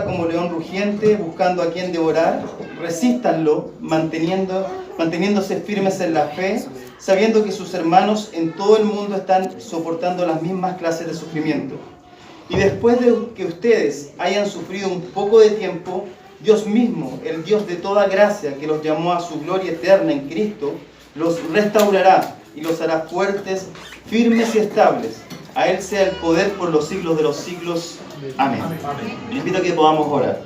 como león rugiente, buscando a quien devorar. Resístanlo, manteniéndose firmes en la fe, sabiendo que sus hermanos en todo el mundo están soportando las mismas clases de sufrimiento. Y después de que ustedes hayan sufrido un poco de tiempo, Dios mismo, el Dios de toda gracia, que los llamó a su gloria eterna en Cristo, los restaurará y los hará fuertes, firmes y estables. A Él sea el poder por los siglos de los siglos. Amén. Les invito a que podamos orar.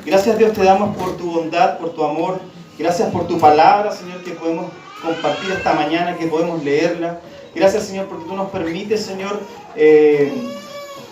Gracias, Dios, te damos por tu bondad, por tu amor. Gracias por tu palabra, Señor, que podemos compartir esta mañana, que podemos leerla. Gracias, Señor, porque tú nos permites, Señor,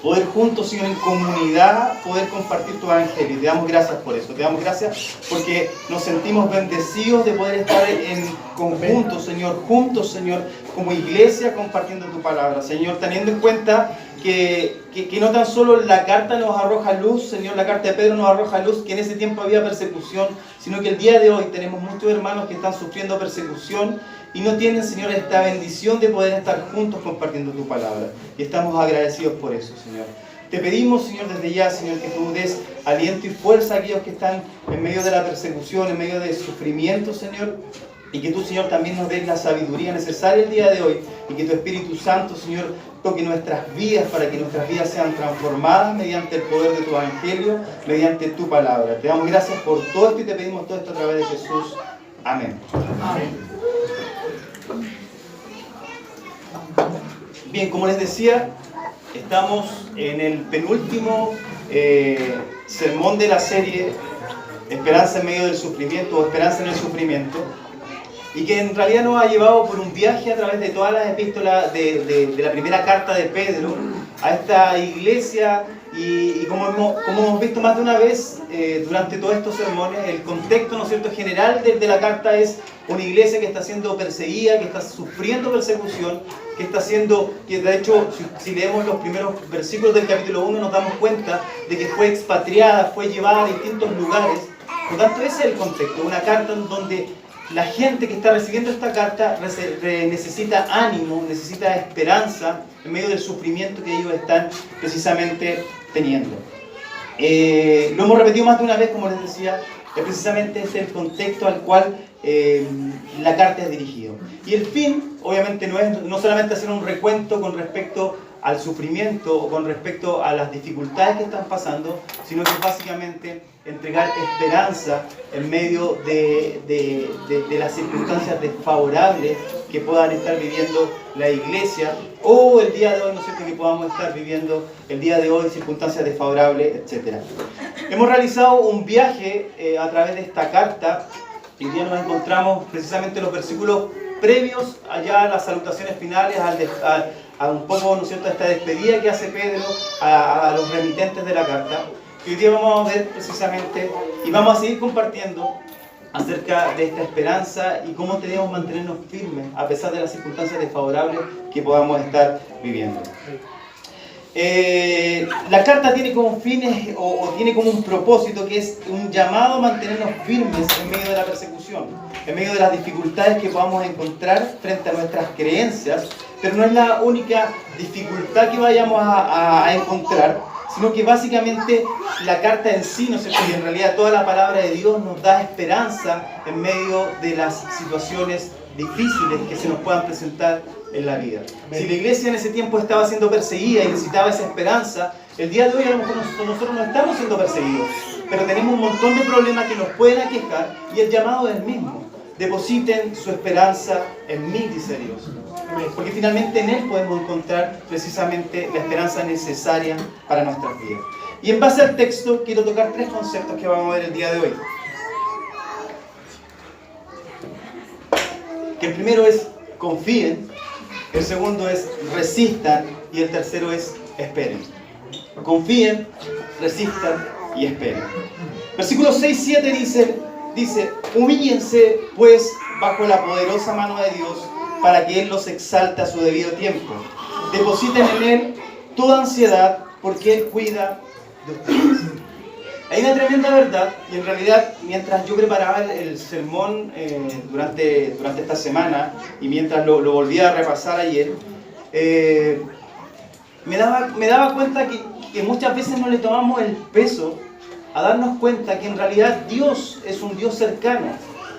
poder juntos, Señor, en comunidad, poder compartir tu evangelio. Te damos gracias por eso. Te damos gracias porque nos sentimos bendecidos de poder estar en conjunto, Señor, juntos, Señor, como iglesia, compartiendo tu palabra. Señor, teniendo en cuenta que no tan solo la carta nos arroja luz, Señor, la carta de Pedro nos arroja luz, que en ese tiempo había persecución, sino que el día de hoy tenemos muchos hermanos que están sufriendo persecución y no tienen, Señor, esta bendición de poder estar juntos compartiendo tu palabra. Y estamos agradecidos por eso, Señor. Te pedimos, Señor, desde ya, Señor, que tú des aliento y fuerza a aquellos que están en medio de la persecución, en medio del sufrimiento, Señor. Y que tú, Señor, también nos des la sabiduría necesaria el día de hoy. Y que tu Espíritu Santo, Señor, toque nuestras vidas para que nuestras vidas sean transformadas mediante el poder de tu evangelio, mediante tu palabra. Te damos gracias por todo esto y te pedimos todo esto a través de Jesús. Amén. Amén. Bien, como les decía, estamos en el penúltimo sermón de la serie Esperanza en medio del sufrimiento o Esperanza en el sufrimiento, y que en realidad nos ha llevado por un viaje a través de todas las epístolas de la primera carta de Pedro a esta iglesia. Y como hemos visto más de una vez durante todos estos sermones, el contexto, ¿no es cierto?, general de la carta es una iglesia que está siendo perseguida, que está sufriendo persecución, que de hecho, si leemos los primeros versículos del capítulo 1, nos damos cuenta de que fue expatriada, fue llevada a distintos lugares. Por lo tanto, ese es el contexto, una carta en donde la gente que está recibiendo esta carta necesita ánimo, necesita esperanza en medio del sufrimiento que ellos están precisamente teniendo. Lo hemos repetido más de una vez, como les decía, precisamente es el contexto al cual la carta es dirigida. Y el fin, obviamente, no solamente hacer un recuento con respecto al sufrimiento o con respecto a las dificultades que están pasando, sino que básicamente entregar esperanza en medio de las circunstancias desfavorables que puedan estar viviendo la iglesia, o el día de hoy, ¿no es cierto?, que podamos estar viviendo el día de hoy, circunstancias desfavorables, etc. Hemos realizado un viaje a través de esta carta, y hoy día nos encontramos precisamente en los versículos previos allá a las salutaciones finales, a un poco, ¿no es cierto?, a esta despedida que hace Pedro a los remitentes de la carta. Y hoy día vamos a ver precisamente, y vamos a seguir compartiendo acerca de esta esperanza y cómo debemos mantenernos firmes a pesar de las circunstancias desfavorables que podamos estar viviendo. La carta tiene como fines o tiene como un propósito que es un llamado a mantenernos firmes en medio de la persecución, en medio de las dificultades que podamos encontrar frente a nuestras creencias, pero no es la única dificultad que vayamos a encontrar, sino que básicamente la carta en sí, ¿no es cierto?, y en realidad toda la palabra de Dios nos da esperanza en medio de las situaciones difíciles que se nos puedan presentar en la vida. Si la iglesia en ese tiempo estaba siendo perseguida y necesitaba esa esperanza, el día de hoy a lo mejor nosotros no estamos siendo perseguidos, pero tenemos un montón de problemas que nos pueden aquejar y el llamado es el mismo. Depositen su esperanza en mí, dice Dios. Porque finalmente en Él podemos encontrar precisamente la esperanza necesaria para nuestras vidas. Y en base al texto quiero tocar tres conceptos que vamos a ver el día de hoy. Que el primero es confíen, el segundo es resistan y el tercero es esperen. Confíen, resistan y esperen. Versículos 6 y 7 dice, humíllense pues bajo la poderosa mano de Dios para que Él los exalte a su debido tiempo. Depositen en Él toda ansiedad porque Él cuida de ustedes. Hay una tremenda verdad, y en realidad mientras yo preparaba el sermón durante esta semana y mientras lo volví a repasar ayer, me daba cuenta que muchas veces no le tomamos el peso a darnos cuenta que en realidad Dios es un Dios cercano,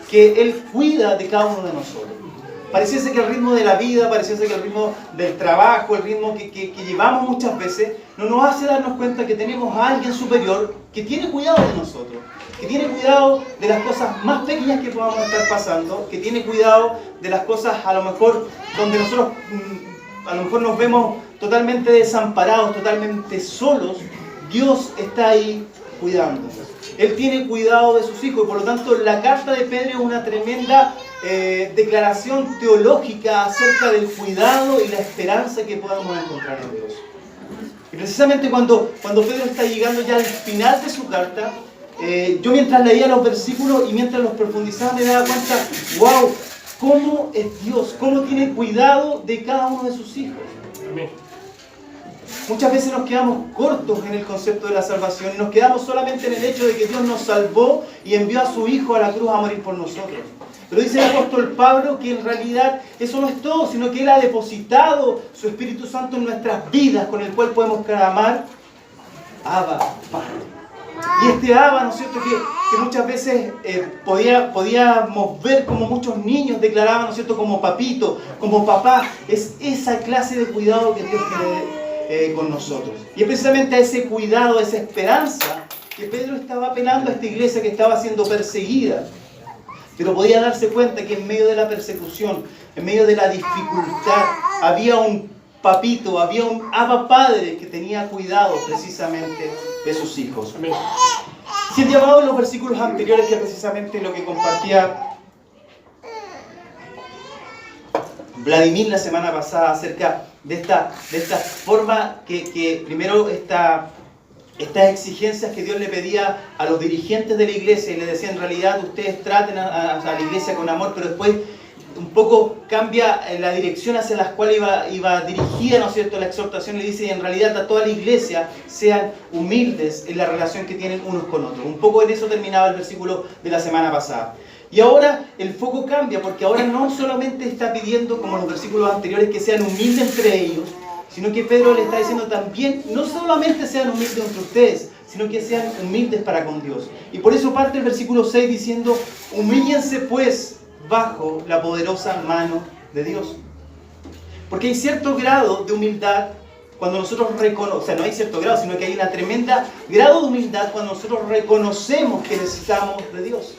que Él cuida de cada uno de nosotros. Pareciese que el ritmo de la vida, pareciese que el ritmo del trabajo, el ritmo que llevamos muchas veces, no nos hace darnos cuenta que tenemos a alguien superior que tiene cuidado de nosotros, que tiene cuidado de las cosas más pequeñas que podamos estar pasando, que tiene cuidado de las cosas a lo mejor donde nosotros a lo mejor nos vemos totalmente desamparados, totalmente solos. Dios está ahí cuidándonos. Él tiene cuidado de sus hijos y por lo tanto la carta de Pedro es una tremenda declaración teológica acerca del cuidado y la esperanza que podamos encontrar en Dios. Y precisamente cuando Pedro está llegando ya al final de su carta, yo mientras leía los versículos y mientras los profundizaba me daba cuenta, wow, cómo es Dios, cómo tiene cuidado de cada uno de sus hijos. Amén. Muchas veces nos quedamos cortos en el concepto de la salvación y nos quedamos solamente en el hecho de que Dios nos salvó y envió a su Hijo a la cruz a morir por nosotros. Pero dice el apóstol Pablo que en realidad eso no es todo, sino que Él ha depositado su Espíritu Santo en nuestras vidas, con el cual podemos clamar, Abba, Padre. Y este Abba, ¿no es cierto?, que muchas veces podíamos ver como muchos niños declaraban, ¿no es cierto?, como papito, como papá. Es esa clase de cuidado que Dios tiene con nosotros. Y es precisamente a ese cuidado, a esa esperanza que Pedro estaba apelando a esta iglesia que estaba siendo perseguida. Pero podía darse cuenta que en medio de la persecución, en medio de la dificultad, había un papito, había un Abba Padre que tenía cuidado precisamente de sus hijos. Amén. Si el llamado en los versículos anteriores, que es precisamente lo que compartía Vladimir la semana pasada acerca de esta forma que primero estas exigencias que Dios le pedía a los dirigentes de la iglesia y le decía en realidad ustedes traten a la iglesia con amor, pero después un poco cambia la dirección hacia la cual iba dirigida, ¿no es cierto?, la exhortación. Le dice, y en realidad a toda la iglesia sean humildes en la relación que tienen unos con otros. Un poco en eso terminaba el versículo de la semana pasada. Y ahora el foco cambia, porque ahora no solamente está pidiendo, como en los versículos anteriores, que sean humildes entre ellos, sino que Pedro le está diciendo también, no solamente sean humildes entre ustedes, sino que sean humildes para con Dios. Y por eso parte el versículo 6 diciendo, humíllense pues bajo la poderosa mano de Dios. Porque hay cierto grado de humildad cuando nosotros reconocemos, o sea, no hay cierto grado, sino que hay una tremenda grado de humildad cuando nosotros reconocemos que necesitamos de Dios.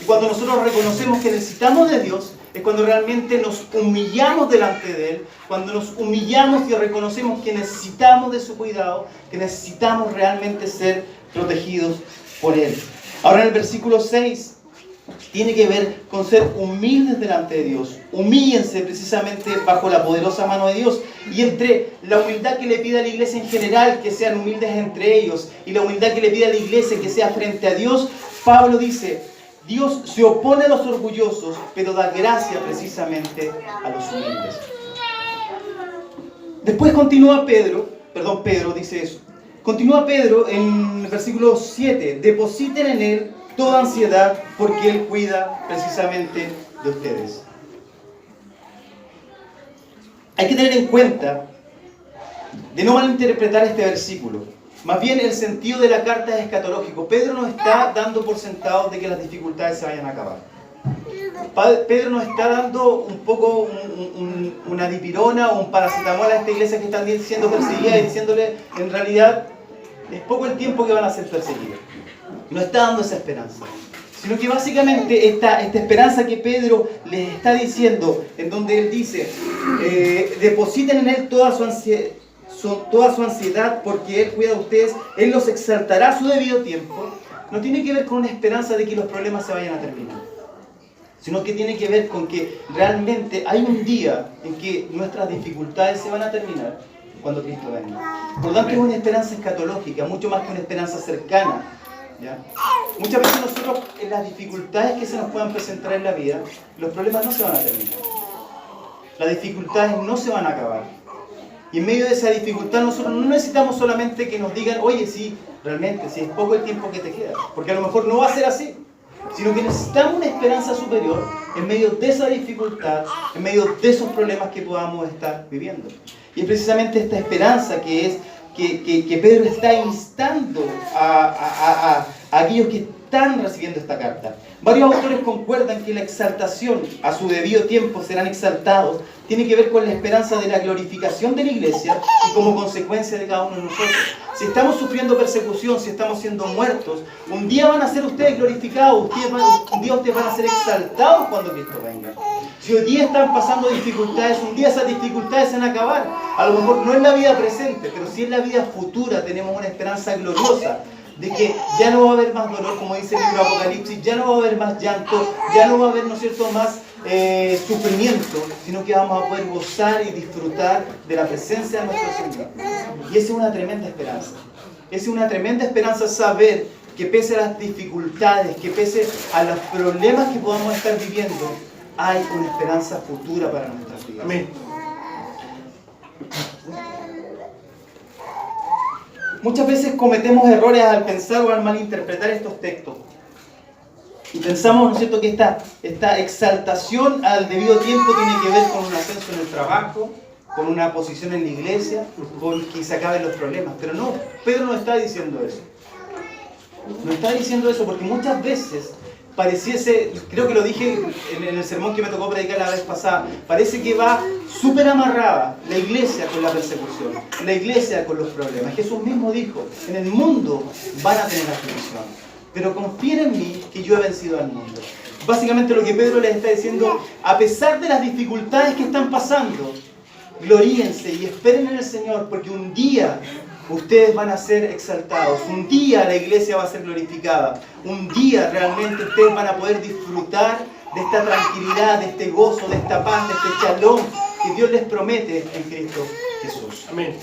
Y cuando nosotros reconocemos que necesitamos de Dios, es cuando realmente nos humillamos delante de Él, cuando nos humillamos y reconocemos que necesitamos de su cuidado, que necesitamos realmente ser protegidos por Él. Ahora en el versículo 6 tiene que ver con ser humildes delante de Dios. Humíllense precisamente bajo la poderosa mano de Dios. Y entre la humildad que le pide a la iglesia en general, que sean humildes entre ellos, y la humildad que le pide a la iglesia que sea frente a Dios, Pablo dice, Dios se opone a los orgullosos, pero da gracia precisamente a los humildes. Después continúa Pedro dice eso. Continúa Pedro en el versículo 7. Depositen en Él toda ansiedad, porque Él cuida precisamente de ustedes. Hay que tener en cuenta de no malinterpretar este versículo. Más bien el sentido de la carta es escatológico. Pedro no está dando por sentado de que las dificultades se vayan a acabar. Pedro nos está dando un poco una dipirona o un paracetamol a esta iglesia que están siendo perseguidas y diciéndole en realidad es poco el tiempo que van a ser perseguidos. No está dando esa esperanza, sino que básicamente esta esperanza que Pedro les está diciendo, en donde él dice, depositen en Él toda su ansiedad porque Él cuida de ustedes, Él los exaltará a su debido tiempo, no tiene que ver con una esperanza de que los problemas se vayan a terminar, sino que tiene que ver con que realmente hay un día en que nuestras dificultades se van a terminar cuando Cristo venga. Por lo tanto es una esperanza escatológica, mucho más que una esperanza cercana. ¿Ya? Muchas veces nosotros en las dificultades que se nos puedan presentar en la vida, los problemas no se van a terminar. Las dificultades no se van a acabar. Y en medio de esa dificultad nosotros no necesitamos solamente que nos digan, oye, sí, realmente, sí, es poco el tiempo que te queda. Porque a lo mejor no va a ser así. Sino que necesitamos una esperanza superior en medio de esa dificultad, en medio de esos problemas que podamos estar viviendo. Y es precisamente esta esperanza que Pedro está instando a aquellos que están recibiendo esta carta. Varios autores concuerdan que la exaltación a su debido tiempo serán exaltados tiene que ver con la esperanza de la glorificación de la iglesia y como consecuencia de cada uno de nosotros. Si estamos sufriendo persecución, si estamos siendo muertos, un día van a ser ustedes glorificados, un día ustedes van a ser exaltados cuando Cristo venga. Si hoy día están pasando dificultades, un día esas dificultades se van a acabar. A lo mejor no en la vida presente, pero sí en la vida futura tenemos una esperanza gloriosa de que ya no va a haber más dolor, como dice el libro Apocalipsis, ya no va a haber más llanto, ya no va a haber, ¿no es cierto?, más sufrimiento, sino que vamos a poder gozar y disfrutar de la presencia de nuestro Señor. Y esa es una tremenda esperanza. Es una tremenda esperanza saber que pese a las dificultades, que pese a los problemas que podamos estar viviendo, hay una esperanza futura para nuestras vidas. Amén. Muchas veces cometemos errores al pensar o al malinterpretar estos textos. Y pensamos, ¿no es cierto?, que esta exaltación al debido tiempo tiene que ver con un ascenso en el trabajo, con una posición en la iglesia, con que se acaben los problemas. Pero no, Pedro no está diciendo eso. No está diciendo eso porque muchas veces pareciese, creo que lo dije en el sermón que me tocó predicar la vez pasada, parece que va súper amarrada la iglesia con la persecución, la iglesia con los problemas. Jesús mismo dijo, en el mundo van a tener aflicción, pero confíen en mí que yo he vencido al mundo. Básicamente lo que Pedro les está diciendo, a pesar de las dificultades que están pasando, gloríense y esperen en el Señor, porque un día ustedes van a ser exaltados, un día la iglesia va a ser glorificada, un día realmente ustedes van a poder disfrutar de esta tranquilidad, de este gozo, de esta paz, de este shalom que Dios les promete en Cristo Jesús. Amén.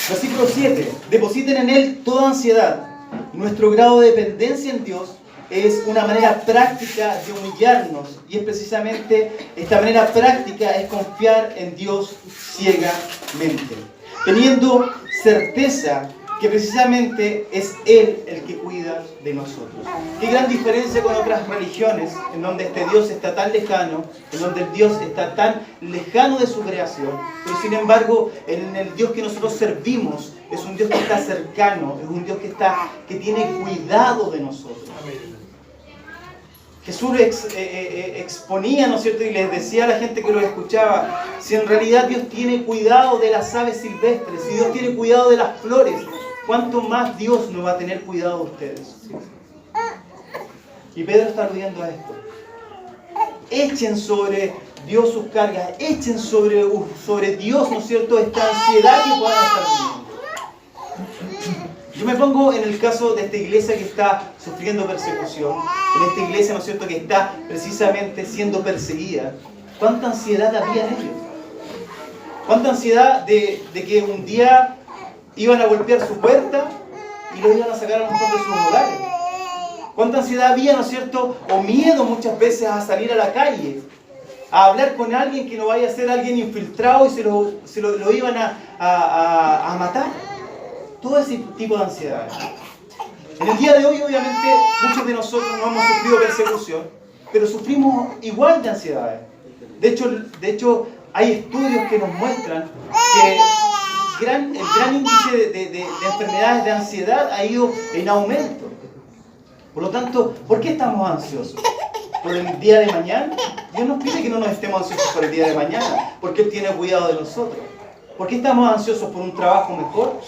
Versículo 7. Depositen en Él toda ansiedad. Nuestro grado de dependencia en Dios es una manera práctica de humillarnos, y es precisamente esta manera práctica es confiar en Dios ciegamente, teniendo certeza que precisamente es Él el que cuida de nosotros. Qué gran diferencia con otras religiones en donde este Dios está tan lejano, en donde el Dios está tan lejano de su creación, pero sin embargo en el Dios que nosotros servimos es un Dios que está cercano, es un Dios que tiene cuidado de nosotros. Jesús exponía, ¿no es cierto?, y les decía a la gente que lo escuchaba, si en realidad Dios tiene cuidado de las aves silvestres, si Dios tiene cuidado de las flores, ¿cuánto más Dios no va a tener cuidado de ustedes? Y Pedro está aludiendo a esto. Echen sobre Dios sus cargas, echen sobre Dios, ¿no es cierto?, esta ansiedad que puedan estar viviendo. Yo me pongo en el caso de esta iglesia que está sufriendo persecución, en esta iglesia, ¿no es cierto?, que está precisamente siendo perseguida. ¿Cuánta ansiedad había en ellos? ¿Cuánta ansiedad de que un día iban a golpear su puerta y los iban a sacar a lo mejor de sus hogares? ¿Cuánta ansiedad había, ¿no es cierto?, o miedo muchas veces a salir a la calle, a hablar con alguien que no vaya a ser alguien infiltrado y se lo iban a matar? Todo ese tipo de ansiedades. En el día de hoy, obviamente, muchos de nosotros no hemos sufrido persecución, pero sufrimos igual de ansiedades. De hecho, hay estudios que nos muestran que el gran índice de enfermedades de ansiedad ha ido en aumento. Por lo tanto, ¿por qué estamos ansiosos? ¿Por el día de mañana? Dios nos pide que no nos estemos ansiosos por el día de mañana, porque Él tiene cuidado de nosotros. ¿Por qué estamos ansiosos por un trabajo mejor?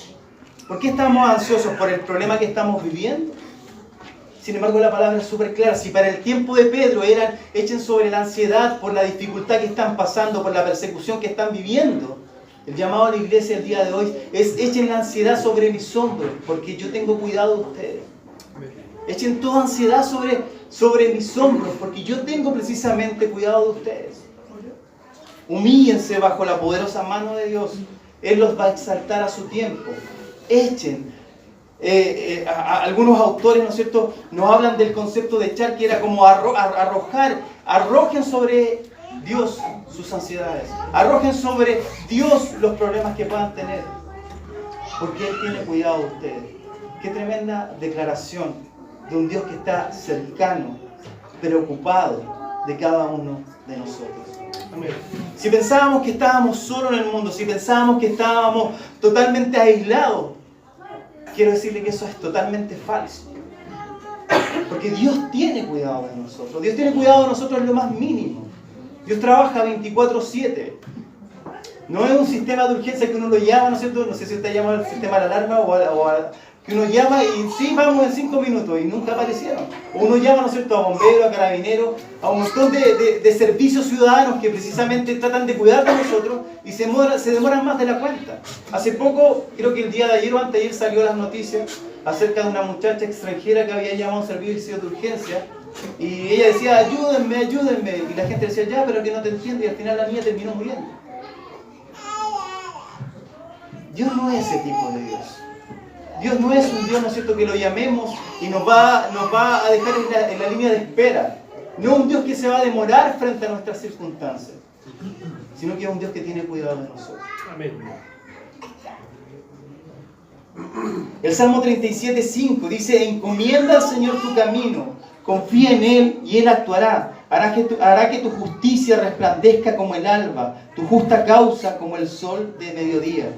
¿Por qué estamos ansiosos por el problema que estamos viviendo? Sin embargo, la palabra es súper clara. Si para el tiempo de Pedro echen sobre la ansiedad por la dificultad que están pasando, por la persecución que están viviendo, el llamado a la iglesia el día de hoy es: echen la ansiedad sobre mis hombros, porque yo tengo cuidado de ustedes. Echen toda ansiedad sobre mis hombros, porque yo tengo precisamente cuidado de ustedes. Humíllense bajo la poderosa mano de Dios. Él los va a exaltar a su tiempo. Echen. Algunos autores, ¿no es cierto?, nos hablan del concepto de echar, que era como arrojar. Arrojen sobre Dios sus ansiedades. Arrojen sobre Dios los problemas que puedan tener, porque Él tiene cuidado de ustedes. Qué tremenda declaración de un Dios que está cercano, preocupado de cada uno de nosotros. Amén. Si pensábamos que estábamos solos en el mundo, si pensábamos que estábamos totalmente aislados, quiero decirle que eso es totalmente falso. Porque Dios tiene cuidado de nosotros. Dios tiene cuidado de nosotros en lo más mínimo. Dios trabaja 24/7. No es un sistema de urgencia que uno lo llama, ¿no es cierto? No sé si usted llama al sistema de alarma que uno llama y sí, vamos en 5 minutos y nunca aparecieron. O uno llama, ¿no es cierto?, a bomberos, a carabineros, a un montón de servicios ciudadanos que precisamente tratan de cuidar de nosotros y se demoran más de la cuenta. Hace poco, creo que el día de ayer o anteayer salió las noticias acerca de una muchacha extranjera que había llamado a un servicio de urgencia y ella decía, ayúdenme, ayúdenme. Y la gente decía, ya, pero que no te entiendo, y al final la niña terminó muriendo. Dios no es ese tipo de Dios. Dios no es un Dios, ¿no es cierto?, que lo llamemos y nos va a dejar en la línea de espera. No un Dios que se va a demorar frente a nuestras circunstancias, sino que es un Dios que tiene cuidado de nosotros. Amén. El Salmo 37:5 dice, encomienda al Señor tu camino, confía en Él y Él actuará. Hará que tu justicia resplandezca como el alba, tu justa causa como el sol de mediodía.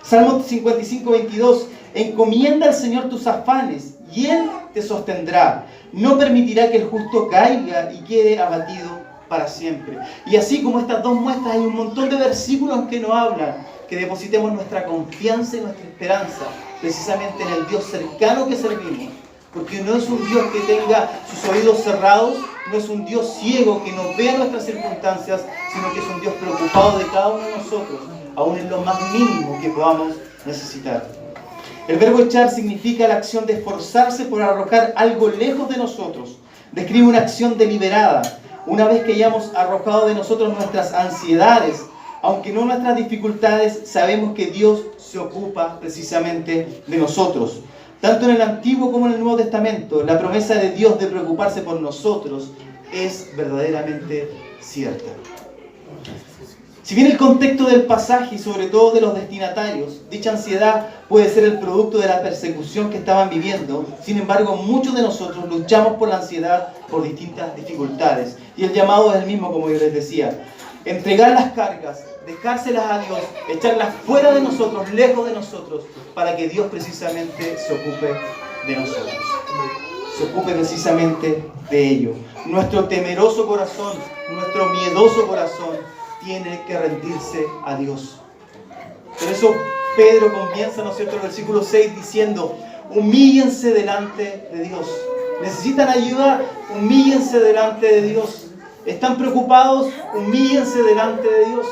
Salmo 55:22, encomienda al Señor tus afanes y Él te sostendrá. No permitirá que el justo caiga y quede abatido para siempre. Y así como estas dos muestras, hay un montón de versículos que nos hablan que depositemos nuestra confianza y nuestra esperanza precisamente en el Dios cercano que servimos. Porque no es un Dios que tenga sus oídos cerrados, no es un Dios ciego que nos vea nuestras circunstancias, sino que es un Dios preocupado de cada uno de nosotros, aún en lo más mínimo que podamos necesitar. El verbo echar significa la acción de esforzarse por arrojar algo lejos de nosotros. Describe una acción deliberada. Una vez que hayamos arrojado de nosotros nuestras ansiedades, aunque no nuestras dificultades, sabemos que Dios se ocupa precisamente de nosotros. Tanto en el Antiguo como en el Nuevo Testamento, la promesa de Dios de preocuparse por nosotros es verdaderamente cierta. Si bien el contexto del pasaje y sobre todo de los destinatarios, dicha ansiedad puede ser el producto de la persecución que estaban viviendo, sin embargo muchos de nosotros luchamos por la ansiedad por distintas dificultades. Y el llamado es el mismo, como yo les decía: entregar las cargas, dejárselas a Dios, echarlas fuera de nosotros, lejos de nosotros, para que Dios precisamente se ocupe de nosotros. Se ocupe precisamente de ello. Nuestro temeroso corazón, nuestro miedoso corazón, tiene que rendirse a Dios. Por eso Pedro comienza, ¿no es cierto?, el versículo 6 diciendo: humíllense delante de Dios. ¿Necesitan ayuda? Humíllense delante de Dios. ¿Están preocupados? Humíllense delante de Dios.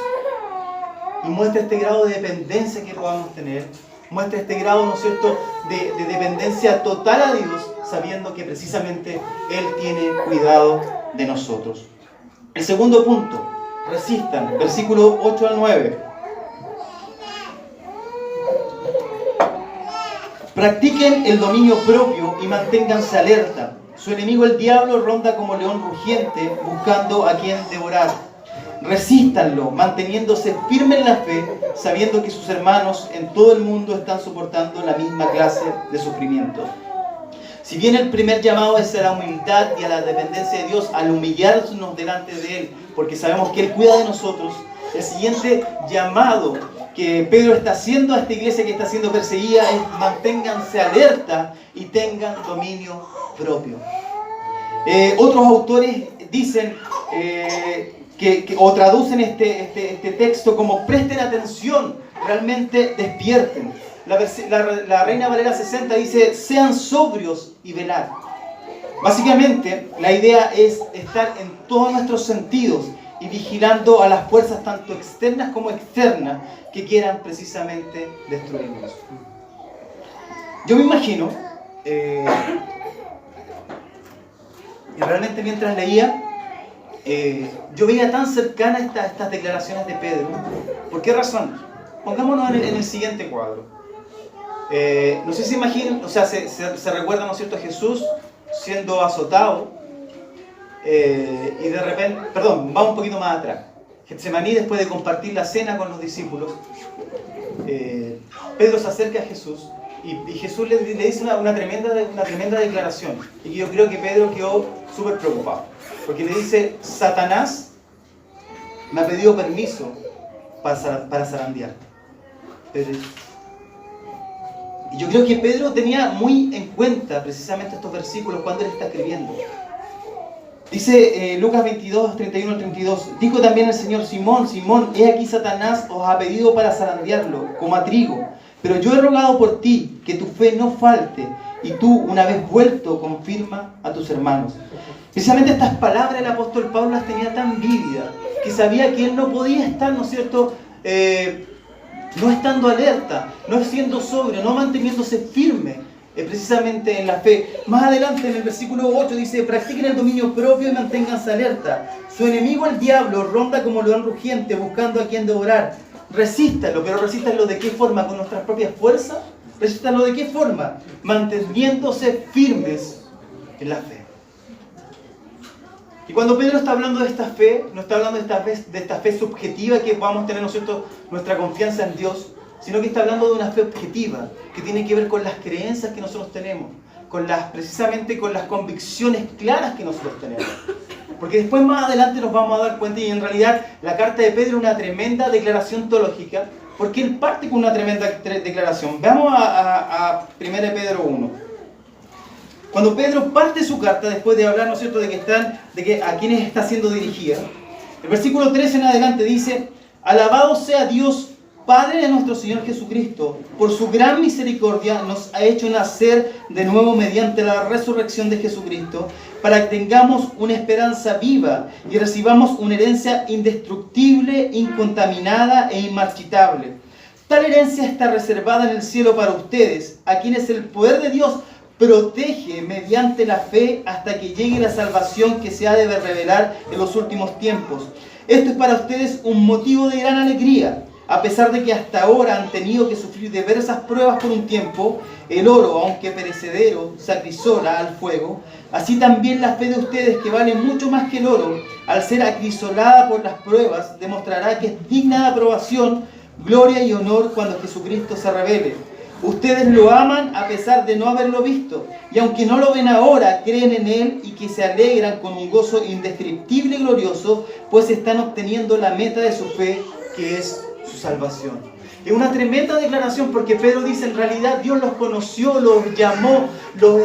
Y muestra este grado de dependencia que podamos tener. Muestra este grado, ¿no es cierto?, de dependencia total a Dios, sabiendo que precisamente Él tiene cuidado de nosotros. El segundo punto: resistan. Versículo 8 al 9. Practiquen el dominio propio y manténganse alerta. Su enemigo el diablo ronda como león rugiente buscando a quien devorar. Resístanlo, manteniéndose firmes en la fe, sabiendo que sus hermanos en todo el mundo están soportando la misma clase de sufrimiento. Si bien el primer llamado es a la humildad y a la dependencia de Dios, al humillarnos delante de Él, porque sabemos que Él cuida de nosotros, el siguiente llamado que Pedro está haciendo a esta iglesia que está siendo perseguida es: manténganse alerta y tengan dominio propio. Otros autores dicen o traducen este texto como: presten atención, realmente despierten. La Reina Valera 60 dice: sean sobrios y velar. Básicamente, la idea es estar en todos nuestros sentidos y vigilando a las fuerzas tanto externas como externas que quieran precisamente destruirnos. Yo me imagino, y realmente mientras leía, yo veía tan cercana estas declaraciones de Pedro. ¿Por qué razón? Pongámonos en el siguiente cuadro. No sé si se imaginan, o sea, se recuerda, ¿no es cierto?, a Jesús siendo azotado, y de repente, vamos un poquito más atrás. Getsemaní, después de compartir la cena con los discípulos, Pedro se acerca a Jesús y Jesús le dice una tremenda declaración, y yo creo que Pedro quedó súper preocupado, porque le dice: Satanás me ha pedido permiso para zarandearte. Pedro dice: Y yo creo que Pedro tenía muy en cuenta precisamente estos versículos cuando él está escribiendo. Dice Lucas 22, 31 al 32, dijo también el Señor: Simón, Simón, he aquí Satanás os ha pedido para zarandearlo, como a trigo. Pero yo he rogado por ti, que tu fe no falte, y tú, una vez vuelto, confirma a tus hermanos. Precisamente estas palabras el apóstol Pablo las tenía tan vívidas, que sabía que él no podía estar, ¿no es cierto?, no estando alerta, no siendo sobrio, no manteniéndose firme, precisamente en la fe. Más adelante en el versículo 8 dice: practiquen el dominio propio y manténganse alerta. Su enemigo el diablo ronda como león rugiente buscando a quien devorar. Resístanlo, pero resístanlo ¿de qué forma? ¿Con nuestras propias fuerzas? Resístanlo ¿de qué forma? Manteniéndose firmes en la fe. Y cuando Pedro está hablando de esta fe, no está hablando de esta fe subjetiva que podamos tener, ¿no es cierto?, nuestra confianza en Dios, sino que está hablando de una fe objetiva, que tiene que ver con las creencias que nosotros tenemos, precisamente con las convicciones claras que nosotros tenemos. Porque después más adelante nos vamos a dar cuenta, y en realidad la carta de Pedro es una tremenda declaración teológica, porque él parte con una tremenda declaración. Veamos a 1 Pedro 1. Cuando Pedro parte su carta, después de hablar, ¿no es cierto?, de que a quienes está siendo dirigida, el versículo 13 en adelante dice: alabado sea Dios, Padre de nuestro Señor Jesucristo, por su gran misericordia nos ha hecho nacer de nuevo mediante la resurrección de Jesucristo, para que tengamos una esperanza viva y recibamos una herencia indestructible, incontaminada e inmarchitable. Tal herencia está reservada en el cielo para ustedes, a quienes el poder de Dios protege mediante la fe hasta que llegue la salvación que se ha de revelar en los últimos tiempos. Esto es para ustedes un motivo de gran alegría, a pesar de que hasta ahora han tenido que sufrir diversas pruebas por un tiempo. El oro, aunque perecedero, se acrisola al fuego. Así también la fe de ustedes, que vale mucho más que el oro, al ser acrisolada por las pruebas, demostrará que es digna de aprobación, gloria y honor cuando Jesucristo se revele. Ustedes lo aman a pesar de no haberlo visto, y aunque no lo ven ahora, creen en Él y que se alegran con un gozo indescriptible y glorioso, pues están obteniendo la meta de su fe, que es su salvación. Es una tremenda declaración, porque Pedro dice: en realidad Dios los conoció, los llamó, los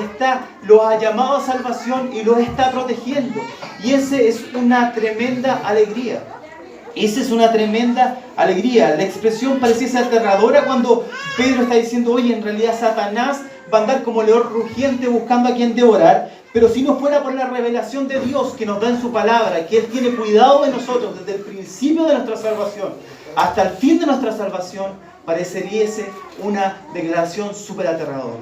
ha llamado a salvación y los está protegiendo. Y esa es una tremenda alegría. Esa es una tremenda alegría. La expresión pareciese aterradora cuando Pedro está diciendo: oye, en realidad Satanás va a andar como león rugiente buscando a quien devorar. Pero si no fuera por la revelación de Dios que nos da en su palabra, que Él tiene cuidado de nosotros desde el principio de nuestra salvación hasta el fin de nuestra salvación, pareceríase una declaración súper aterradora.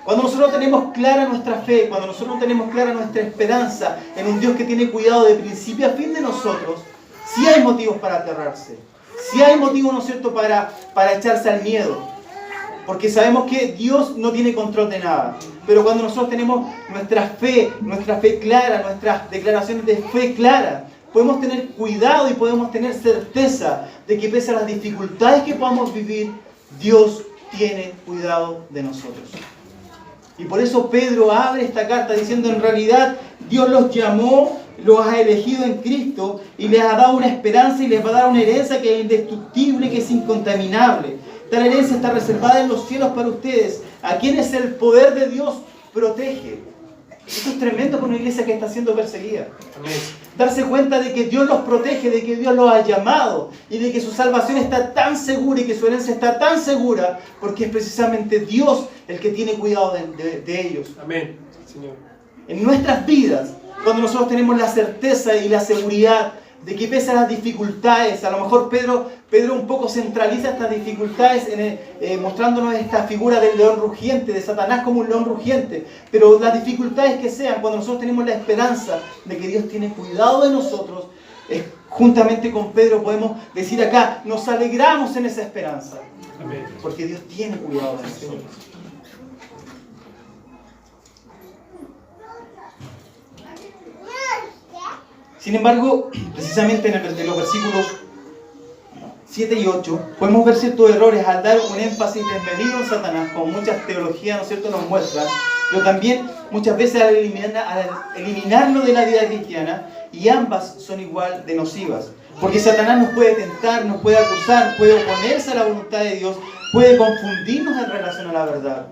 Cuando nosotros tenemos clara nuestra fe, cuando nosotros tenemos clara nuestra esperanza en un Dios que tiene cuidado de principio a fin de nosotros, sí hay motivos para aterrarse, sí hay motivos, ¿no es cierto?, para echarse al miedo, porque sabemos que Dios no tiene control de nada. Pero cuando nosotros tenemos nuestra fe clara, nuestras declaraciones de fe claras, podemos tener cuidado y podemos tener certeza de que pese a las dificultades que podamos vivir, Dios tiene cuidado de nosotros. Y por eso Pedro abre esta carta diciendo: en realidad Dios los llamó, los ha elegido en Cristo y les ha dado una esperanza y les va a dar una herencia que es indestructible, que es incontaminable. Tal herencia está reservada en los cielos para ustedes, a quienes el poder de Dios protege. Esto es tremendo para una iglesia que está siendo perseguida. Amén. Darse cuenta de que Dios los protege, de que Dios los ha llamado y de que su salvación está tan segura y que su herencia está tan segura, porque es precisamente Dios el que tiene cuidado de ellos. Amén, Señor. En nuestras vidas, cuando nosotros tenemos la certeza y la seguridad de que pese a las dificultades, a lo mejor Pedro un poco centraliza estas dificultades mostrándonos esta figura del león rugiente, de Satanás como un león rugiente, pero las dificultades que sean, cuando nosotros tenemos la esperanza de que Dios tiene cuidado de nosotros, juntamente con Pedro podemos decir acá: nos alegramos en esa esperanza. Amén. Porque Dios tiene cuidado de nosotros. Sin embargo, precisamente en los versículos 7 y 8, podemos ver ciertos errores al dar un énfasis desmedido en Satanás, como muchas teologías, ¿no es cierto?, nos muestran, pero también muchas veces al eliminarlo de la vida cristiana, y ambas son igual de nocivas. Porque Satanás nos puede tentar, nos puede acusar, puede oponerse a la voluntad de Dios, puede confundirnos en relación a la verdad.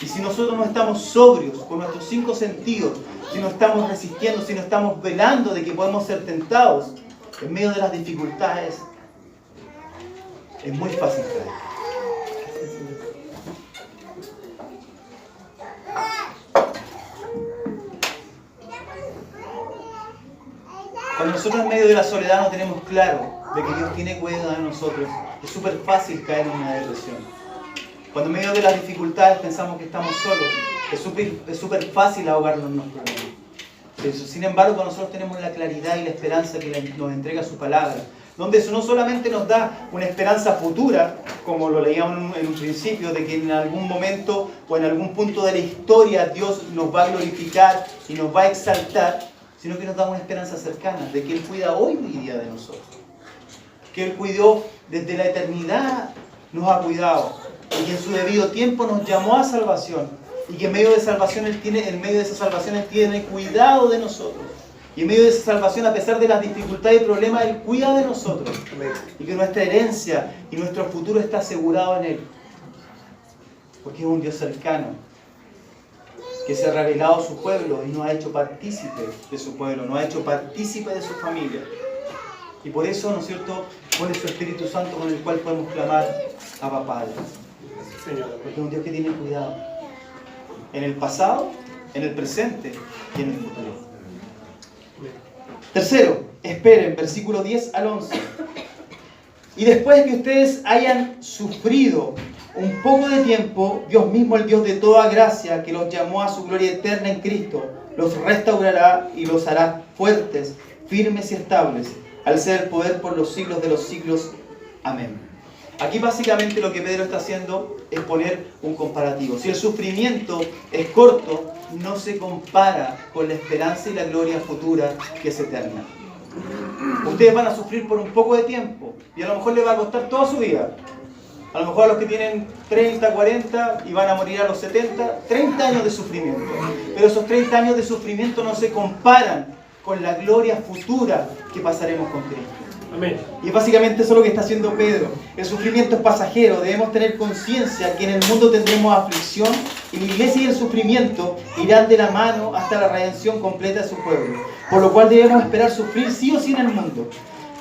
Y si nosotros no estamos sobrios con nuestros 5 sentidos, si no estamos resistiendo, si no estamos velando de que podemos ser tentados en medio de las dificultades, es muy fácil caer. Cuando nosotros en medio de la soledad no tenemos claro de que Dios tiene cuidado de nosotros, es súper fácil caer en una depresión. Cuando en medio de las dificultades pensamos que estamos solos, es súper fácil ahogarnos en los problemas. Sin embargo, cuando nosotros tenemos la claridad y la esperanza que nos entrega su palabra, donde eso no solamente nos da una esperanza futura, como lo leíamos en un principio, de que en algún momento o en algún punto de la historia Dios nos va a glorificar y nos va a exaltar, sino que nos da una esperanza cercana, de que Él cuida hoy día de nosotros. Que Él cuidó desde la eternidad, nos ha cuidado. Y que en su debido tiempo nos llamó a salvación. Y que en medio de esa salvación Él tiene cuidado de nosotros. Y en medio de esa salvación, a pesar de las dificultades y problemas, Él cuida de nosotros. Y que nuestra herencia y nuestro futuro está asegurado en Él. Porque es un Dios cercano, que se ha revelado a su pueblo y nos ha hecho partícipe de su pueblo, nos ha hecho partícipe de su familia. Y por eso, ¿no es cierto?, pone su Espíritu Santo con el cual podemos clamar a Papá Padre. Porque es un Dios que tiene cuidado en el pasado, en el presente y en el futuro. Tercero, esperen, versículo 10 al 11. Y después de que ustedes hayan sufrido un poco de tiempo, Dios mismo, el Dios de toda gracia, que los llamó a su gloria eterna en Cristo, los restaurará y los hará fuertes, firmes y estables, al ser el poder por los siglos de los siglos. Amén. Aquí básicamente lo que Pedro está haciendo es poner un comparativo. Si el sufrimiento es corto, no se compara con la esperanza y la gloria futura que es eterna. Ustedes van a sufrir por un poco de tiempo y a lo mejor les va a costar toda su vida. A lo mejor a los que tienen 30, 40 y van a morir a los 70, 30 años de sufrimiento. Pero esos 30 años de sufrimiento no se comparan con la gloria futura que pasaremos con Cristo. Amén. Y básicamente eso es lo que está haciendo Pedro. El sufrimiento es pasajero. Debemos tener conciencia que en el mundo tendremos aflicción y la iglesia y el sufrimiento irán de la mano hasta la redención completa de su pueblo. Por lo cual debemos esperar sufrir sí o sí en el mundo.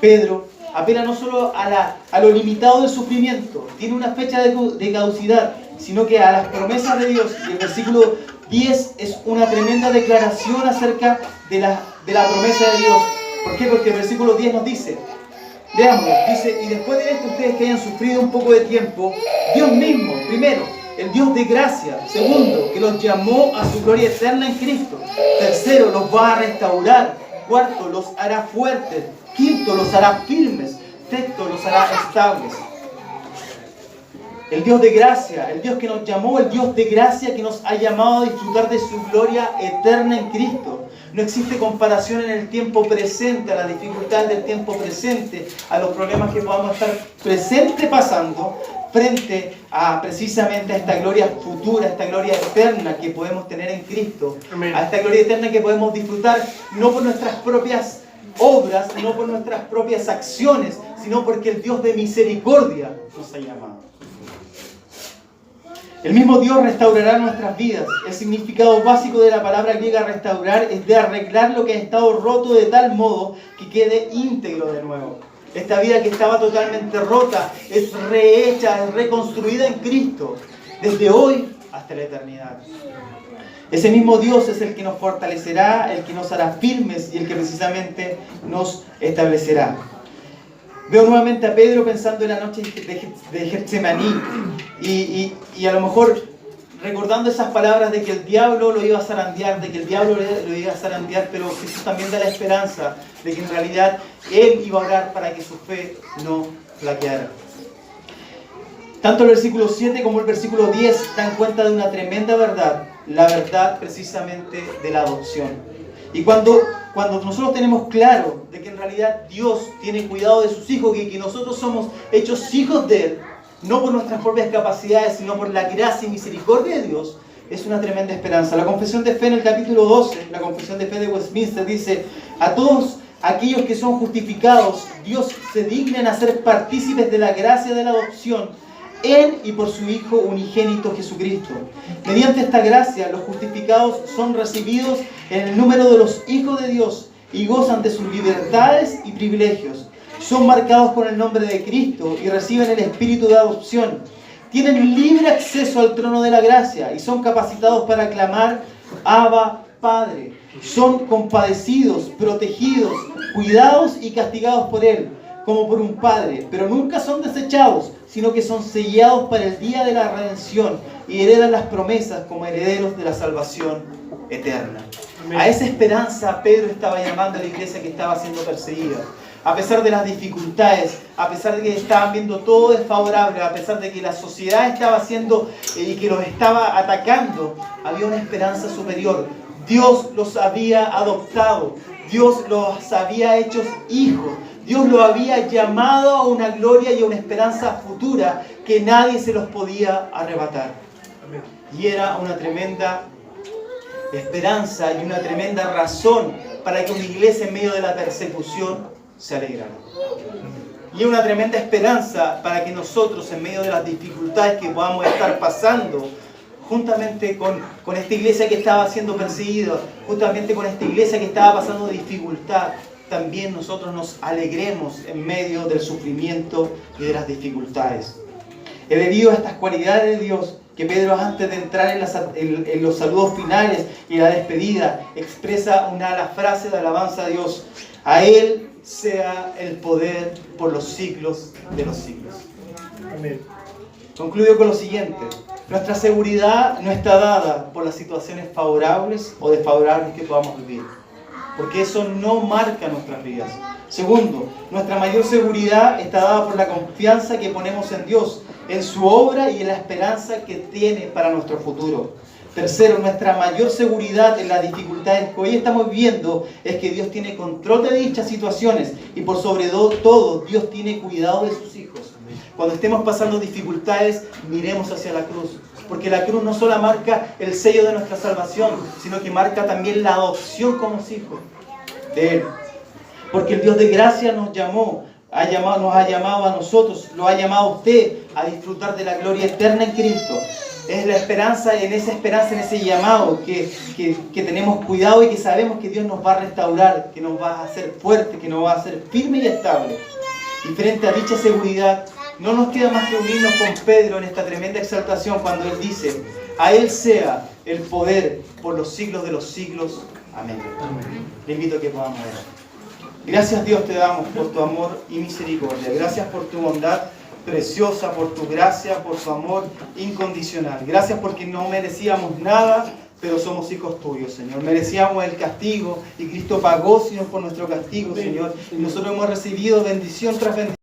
Pedro apela no solo a lo limitado del sufrimiento, tiene una fecha de caducidad, sino que a las promesas de Dios. Y el versículo 10 es una tremenda declaración acerca de la promesa de Dios. ¿Por qué? Porque el versículo 10 nos dice, leámoslo, dice, y después de esto ustedes que hayan sufrido un poco de tiempo, Dios mismo, primero, el Dios de gracia, segundo, que los llamó a su gloria eterna en Cristo, tercero, los va a restaurar, cuarto, los hará fuertes, quinto, los hará firmes, sexto, los hará estables. El Dios de gracia, el Dios que nos llamó, el Dios de gracia que nos ha llamado a disfrutar de su gloria eterna en Cristo. No existe comparación en el tiempo presente, a la dificultad del tiempo presente, a los problemas que podamos estar presente pasando, frente a precisamente a esta gloria futura, a esta gloria eterna que podemos tener en Cristo. Amén. A esta gloria eterna que podemos disfrutar no por nuestras propias obras, no por nuestras propias acciones, sino porque el Dios de misericordia nos ha llamado. El mismo Dios restaurará nuestras vidas. El significado básico de la palabra griega restaurar es de arreglar lo que ha estado roto de tal modo que quede íntegro de nuevo. Esta vida que estaba totalmente rota es rehecha, es reconstruida en Cristo, desde hoy hasta la eternidad. Ese mismo Dios es el que nos fortalecerá, el que nos hará firmes y el que precisamente nos establecerá. Veo nuevamente a Pedro pensando en la noche de Getsemaní y a lo mejor recordando esas palabras de que el diablo lo iba a zarandear, pero Jesús también da la esperanza de que en realidad Él iba a orar para que su fe no flaqueara. Tanto el versículo 7 como el versículo 10 dan cuenta de una tremenda verdad, la verdad precisamente de la adopción. Y cuando nosotros tenemos claro de que en realidad Dios tiene cuidado de sus hijos y que nosotros somos hechos hijos de Él, no por nuestras propias capacidades, sino por la gracia y misericordia de Dios, es una tremenda esperanza. La confesión de fe en el capítulo 12, la confesión de fe de Westminster dice, a todos aquellos que son justificados, Dios se digna en hacer partícipes de la gracia de la adopción en y por su Hijo unigénito Jesucristo. Mediante esta gracia, los justificados son recibidos en el número de los hijos de Dios y gozan de sus libertades y privilegios. Son marcados con el nombre de Cristo y reciben el espíritu de adopción. Tienen libre acceso al trono de la gracia y son capacitados para clamar: Abba, Padre. Son compadecidos, protegidos, cuidados y castigados por Él, como por un padre, pero nunca son desechados, sino que son sellados para el día de la redención y heredan las promesas como herederos de la salvación eterna. Amén. A esa esperanza Pedro estaba llamando a la iglesia que estaba siendo perseguida. A pesar de las dificultades, a pesar de que estaban viendo todo desfavorable, a pesar de que la sociedad estaba haciendo y que los estaba atacando, había una esperanza superior. Dios los había adoptado, Dios los había hecho hijos, Dios los había llamado a una gloria y a una esperanza futura que nadie se los podía arrebatar. Y era una tremenda esperanza y una tremenda razón para que una iglesia en medio de la persecución se alegrara. Y una tremenda esperanza para que nosotros en medio de las dificultades que podamos estar pasando, juntamente con esta iglesia que estaba siendo perseguida, justamente con esta iglesia que estaba pasando dificultad, también nosotros nos alegremos en medio del sufrimiento y de las dificultades. Debido a estas cualidades de Dios, que Pedro, antes de entrar en los saludos finales y la despedida, expresa la frase de alabanza a Dios: a Él sea el poder por los siglos de los siglos. Amén. Concluyo con lo siguiente: nuestra seguridad no está dada por las situaciones favorables o desfavorables que podamos vivir, porque eso no marca nuestras vidas. Segundo, nuestra mayor seguridad está dada por la confianza que ponemos en Dios, en su obra y en la esperanza que tiene para nuestro futuro. Tercero, nuestra mayor seguridad en las dificultades que hoy estamos viviendo es que Dios tiene control de dichas situaciones y por sobre todo Dios tiene cuidado de sus hijos. Cuando estemos pasando dificultades, miremos hacia la cruz, porque la cruz no solo marca el sello de nuestra salvación, sino que marca también la adopción como hijos de Él. Porque el Dios de gracia nos ha llamado a nosotros, lo ha llamado a usted a disfrutar de la gloria eterna en Cristo. Es la esperanza, en ese llamado que tenemos cuidado y que sabemos que Dios nos va a restaurar, que nos va a hacer fuerte, que nos va a hacer firme y estable. Y frente a dicha seguridad, no nos queda más que unirnos con Pedro en esta tremenda exaltación cuando él dice: a Él sea el poder por los siglos de los siglos. Amén. Amén. Le invito a que podamos ver. Gracias, Dios, te damos por tu amor y misericordia. Gracias por tu bondad preciosa, por tu gracia, por tu amor incondicional. Gracias porque no merecíamos nada, pero somos hijos tuyos, Señor. Merecíamos el castigo y Cristo pagó, Señor, por nuestro castigo, Señor. Y nosotros hemos recibido bendición tras bendición.